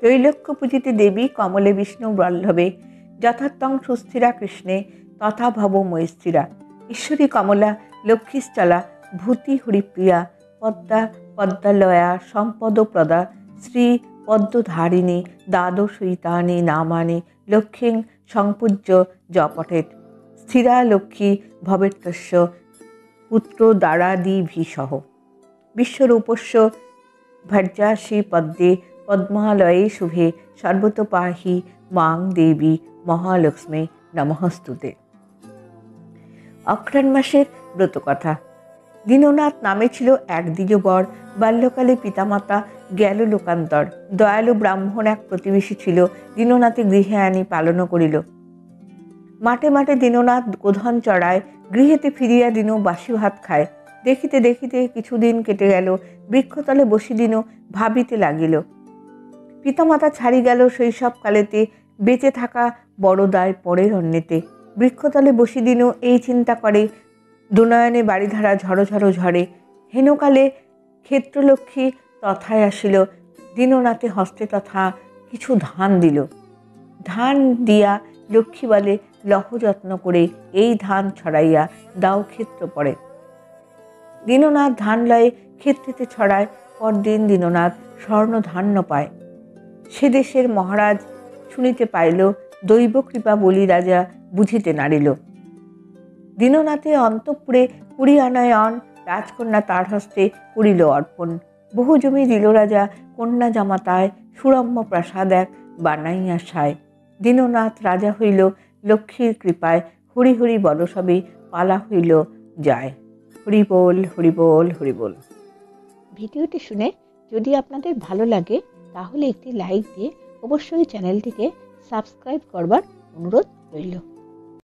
त्रैलोक्य पूजिते देवी कमले विष्णु वल्लभे यथार्थं सुस्थिरा कृष्णे तथा भव मयि स्थिरा। ईश्वरी कमला लक्ष्मीश्चला भूति हरिप्रिया पद्मा पद्मालया सम्पदप्रदा श्री पद्मधारिणी द्वादशैतानि नामानि लक्ष्मीं संपूज्य जपठेत्। स्थिरा लक्ष्मी भवेत्तस्य पुत्र दारादिभिः। विश्वरूपस्य भर्जासि पद्मे पद्मालये शुभे सर्वतो पाहि मां देवी महालक्ष्मी नमस्तुते। अघ्राण मासेर ब्रतकथा। दीननाथ नामे छिलो एक द्विजवर। बाल्यकाले पितामाता गेल लोकान्तर। दयालु ब्राह्मण एक प्रतिवेशी छिलो। दीननाथे गृहे आनी पालन करिल। माठे माठे दीननाथ गोधन चढ़ाय। गृहेते फिरिया दीन बासी भात खाय। देखिते देखिते किछुदिन केटे गेल। बृक्षतले बसि दीन भाबिते लागिल। पितामाता छाड़ी गेल शैशवकालेते बेঁচে থাকা বড় দায় পরের অন্যেতে। বৃক্ষতলে বসি দিন এই চিন্তা করে দুনয়নে বাড়িধারা ঝড়ো ঝড়ো ঝরে। হেনকালে ক্ষেত্রলক্ষ্মী তথায় আসিল। দীননাথে হস্তে তথা কিছু ধান দিল। ধান দিয়া লক্ষ্মী বলে, লহ যত্ন করে এই ধান ছড়াইয়া দাও ক্ষেত্র পড়ে। দীননাথ ধান লয়ে ক্ষেত্রেতে ছড়ায়। পরদিন দীননাথ স্বর্ণ ধান্য পায়। সে দেশের মহারাজ শুনিতে পাইল। দৈব কৃপা বলি রাজা বুঝিতে নারিল। দীননাথে অন্তঃপুরে 20 আনায় অন। রাজকন্যা তার হস্তে করিল অর্পণ। বহু জমি দিল রাজা কন্যা জামাতায়। সুরম্য প্রাসাদ এক বানাইয়া সায়। দীননাথ রাজা হইল লক্ষ্মীর কৃপায়। হরি হরি বল সবে পালা হইল যায়। হরি বল হরি বল হরি বল। ভিডিওটি শুনে যদি আপনাদের ভালো লাগে তাহলে একটি লাইক দিয়ে অবশ্যই চ্যানেলটিকে সাবস্ক্রাইব করবার অনুরোধ রইল।